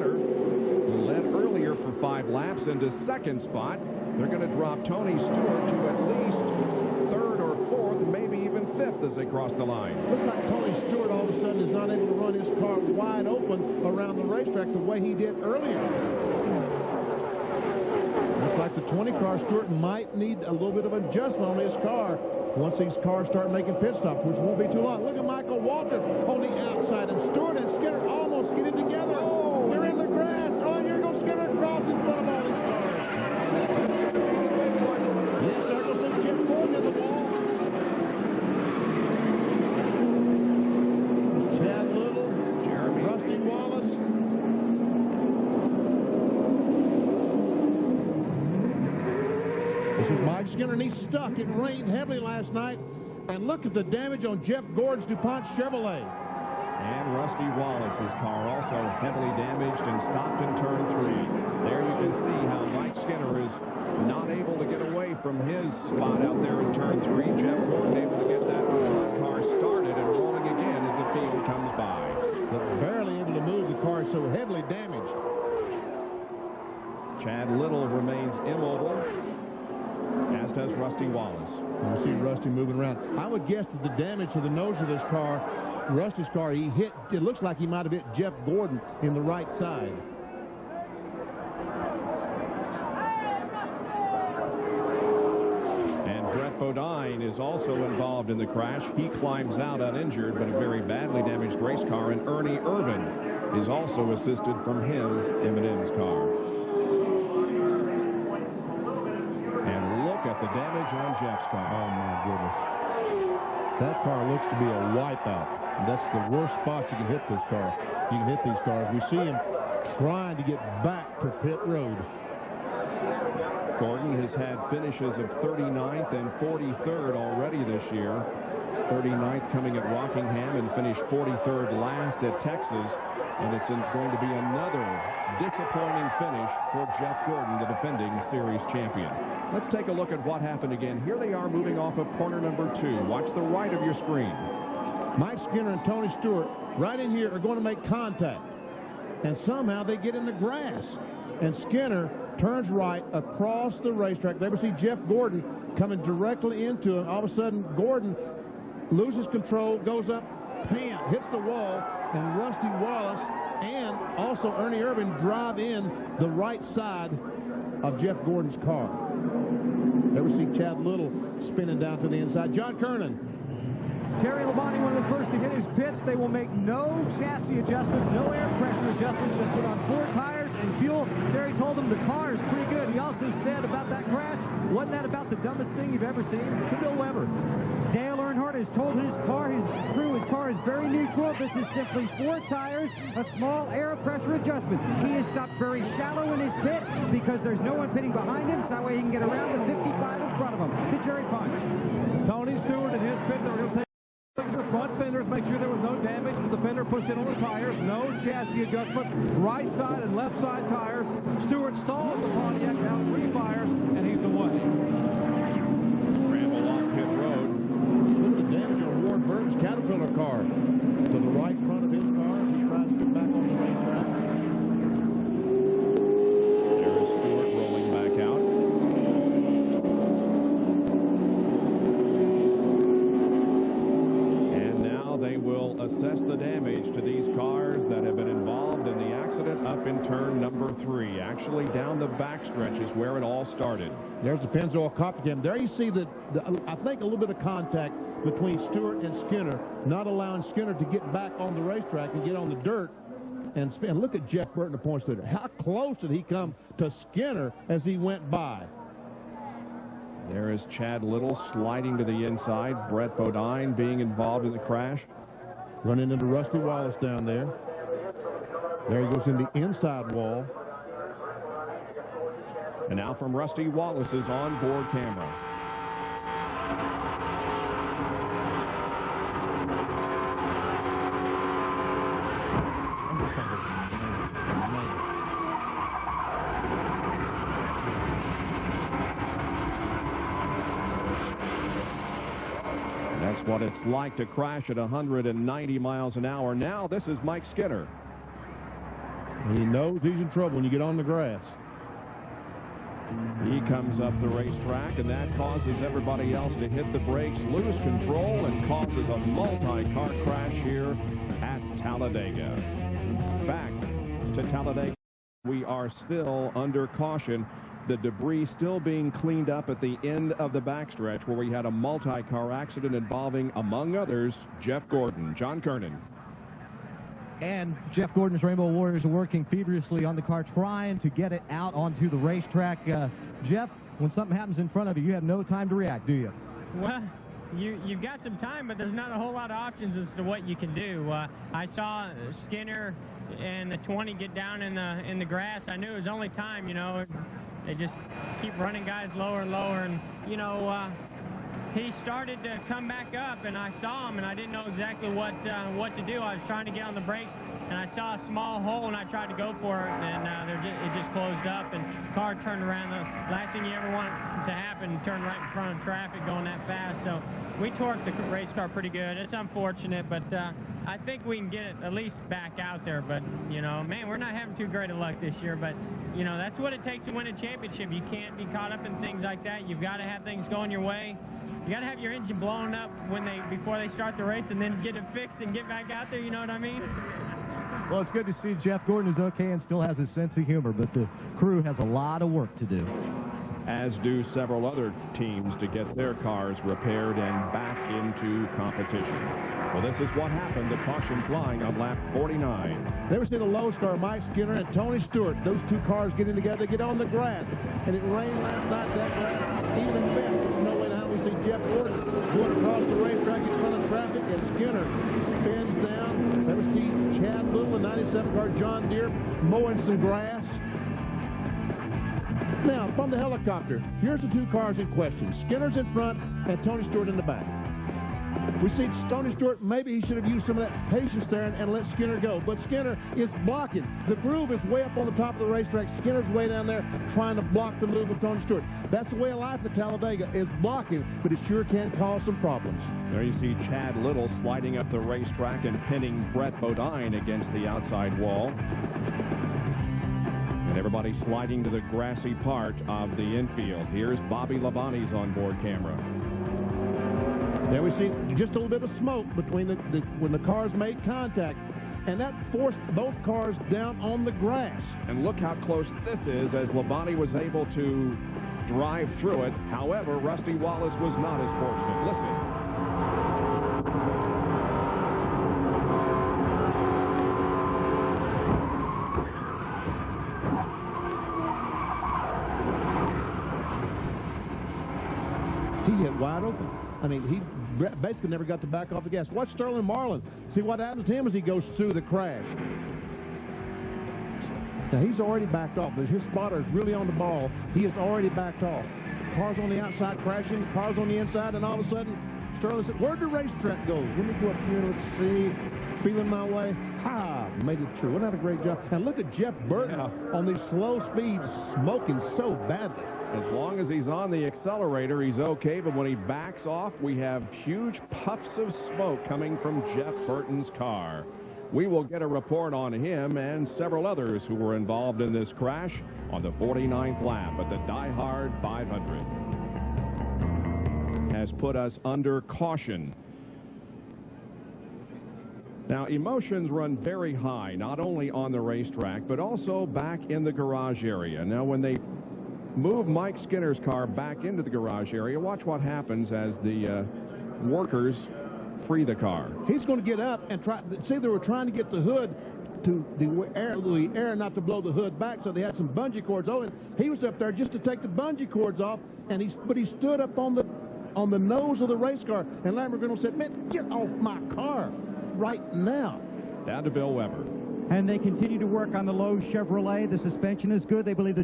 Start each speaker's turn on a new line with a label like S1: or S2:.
S1: Skinner, who led earlier for 5 laps, into second spot. They're going to drop Tony Stewart to at least third or fourth, maybe even fifth as they cross the line.
S2: Looks like Tony Stewart all of a sudden is not able to run his car wide open around the racetrack the way he did earlier. Looks like the 20 car Stewart might need a little bit of adjustment on his car once these cars start making pit stops, which won't be too long. Look at Michael Walter on the outside, and Stewart and Skinner almost get it together. Oh, they're in the grass. Oh, here goes Skinner across in front of all these cars. Yes, there goes some Jeff Gordon in the ball. Chad Little, Rusty Wallace. This is Mike Skinner, and he's stuck. It rained heavily last night. And look at the damage on Jeff Gordon's DuPont Chevrolet.
S1: And Rusty Wallace's car also heavily damaged and stopped in turn 3. There you can see how Mike Skinner is not able to get away from his spot out there in turn 3. Jeff Gordon able to get that car started and rolling again as the field comes by.
S2: But barely able to move, the car so heavily damaged.
S1: Chad Little remains immobile, as does Rusty Wallace.
S2: You see Rusty moving around. I would guess that the damage to the nose of this car, Rusty's car, he hit, it looks like he might have hit Jeff Gordon in the right side.
S1: And Brett Bodine is also involved in the crash. He climbs out uninjured, but a very badly damaged race car. And Ernie Irvan is also assisted from his M&M's car. At the damage on Jeff's car.
S2: Oh, my goodness. That car looks to be a wipeout. And that's the worst spot you can hit this car. You can hit these cars. We see him trying to get back to pit road.
S1: Gordon has had finishes of 39th and 43rd already this year. 39th coming at Rockingham and finished 43rd last at Texas. And it's going to be another disappointing finish for Jeff Gordon, the defending series champion. Let's take a look at what happened again. Here they are moving off of corner number 2. Watch the right of your screen.
S2: Mike Skinner and Tony Stewart right in here are going to make contact. And somehow they get in the grass. And Skinner turns right across the racetrack. There we see Jeff Gordon coming directly into him. All of a sudden, Gordon loses control, goes up, pant, hits the wall, and Rusty Wallace and also Ernie Irvan drive in the right side of Jeff Gordon's car. There we see Chad Little spinning down to the inside. John Kernan.
S3: Terry Labonte, one of the first to hit his pits. They will make no chassis adjustments, no air pressure adjustments, just put on 4 tires and fuel. Terry told them the car is pretty good. He also said about that crash, wasn't that about the dumbest thing you've ever seen? To Bill Weber. Dale Earnhardt has told his crew his car is very neutral. This is simply 4 tires, a small air pressure adjustment. He has stopped very shallow in his pit because there's no one pitting behind him, so that way he can get around the 55 in front of him. To Jerry Punch. Tony Stewart in his pit, they're going to take the front fenders, make sure there was no damage to the fender pushed in on the tires, no chassis adjustment, right side and left side tires. Stewart stalls the Pontiac down 3 fires, and he's away.
S1: Scramble off pit road.
S2: Look at the damage on Ward Burton's Caterpillar car. To the right front of his car as he tries to get back on the racetrack.
S1: There's Stewart rolling back out. And now they will assess the damage to these cars that have been involved in the accident up in turn number 3. Actually, down the backstretch is where it all started.
S2: There's the Pennzoil copper cam. There you see I think a little bit of contact between Stewart and Skinner, not allowing Skinner to get back on the racetrack and get on the dirt and spin. Look at Jeff Burton, the points leader. How close did he come to Skinner as he went by?
S1: There is Chad Little sliding to the inside. Brett Bodine being involved in the crash.
S2: Running into Rusty Wallace down there. There he goes in the inside wall.
S1: And now from Rusty Wallace's onboard camera. That's what it's like to crash at 190 miles an hour. Now this is Mike Skinner.
S2: And he knows he's in trouble when you get on the grass.
S1: He comes up the racetrack, and that causes everybody else to hit the brakes, lose control, and causes a multi-car crash here at Talladega. Back to Talladega. We are still under caution. The debris still being cleaned up at the end of the backstretch where we had a multi-car accident involving, among others, Jeff Gordon. John Kernan.
S3: And Jeff Gordon's Rainbow Warriors are working feverishly on the car, trying to get it out onto the racetrack. Jeff, when something happens in front of you, you have no time to react, do you?
S4: Well, you've got some time, but there's not a whole lot of options as to what you can do. I saw Skinner and the 20 get down in the grass. I knew it was only time, you know. They just keep running guys lower and lower, and, you know, he started to come back up, and I saw him, and I didn't know exactly what to do. I was trying to get on the brakes, and I saw a small hole, and I tried to go for it, and it just closed up, and the car turned around. The last thing you ever want to happen, turn right in front of traffic going that fast. So we torqued the race car pretty good. It's unfortunate, but I think we can get it at least back out there. But, you know, man, we're not having too great of luck this year, but, you know, that's what it takes to win a championship. You can't be caught up in things like that. You've got to have things going your way. You got to have your engine blown up before they start the race, and then get it fixed and get back out there, you know what I mean?
S3: Well, it's good to see Jeff Gordon is okay and still has his sense of humor, but the crew has a lot of work to do.
S1: As do several other teams to get their cars repaired and back into competition. Well, this is what happened. The caution flying on lap 49.
S2: They were seeing a low star, Mike Skinner and Tony Stewart. Those two cars getting together, they get on the grass. And it rained last night, that grass, even bent. There's no way now we see Jeff Gordon going across the racetrack in front of traffic, and Skinner spins down. There we see Chad Little, the 97 car John Deere, mowing some grass. Now, from the helicopter, here's the two cars in question. Skinner's in front and Tony Stewart in the back. We see Tony Stewart, maybe he should have used some of that patience there and let Skinner go. But Skinner is blocking. The groove is way up on the top of the racetrack. Skinner's way down there trying to block the move of Tony Stewart. That's the way of life at Talladega, is blocking, but it sure can cause some problems.
S1: There you see Chad Little sliding up the racetrack and pinning Brett Bodine against the outside wall. And everybody sliding to the grassy part of the infield. Here's Bobby Labonte's onboard camera.
S2: There we see just a little bit of smoke between when the cars made contact, and that forced both cars down on the grass.
S1: And look how close this is as Labonte was able to drive through it. However, Rusty Wallace was not as fortunate. Listen.
S2: He hit wide open. I mean, he basically never got to back off the gas. Watch Sterling Marlin. See what happens to him as he goes through the crash. Now, he's already backed off. But his spotter is really on the ball. He has already backed off. Cars on the outside crashing, cars on the inside, and all of a sudden, Sterling said, where'd the racetrack go? Let me go up here, let's see. Feeling my way. Ha! Made it through. Wasn't that a great job? And look at Jeff Burton on these slow speeds, smoking so badly.
S1: As long as he's on the accelerator, he's okay, but when he backs off, we have huge puffs of smoke coming from Jeff Burton's car. We will get a report on him and several others who were involved in this crash on the 49th lap at the Diehard 500. Has put us under caution. Now, emotions run very high, not only on the racetrack, but also back in the garage area. Now, when they move Mike Skinner's car back into the garage area, watch what happens as the workers free the car.
S2: He's going to get up and try. See, they were trying to get the hood to the air not to blow the hood back, so they had some bungee cords on it. He was up there just to take the bungee cords off, and he stood up on the nose of the race car, and Larry McGrinnell said, man, get off my car right now.
S1: Down to Bill Weber.
S3: And they continue to work on the low Chevrolet. The suspension is good. They believe the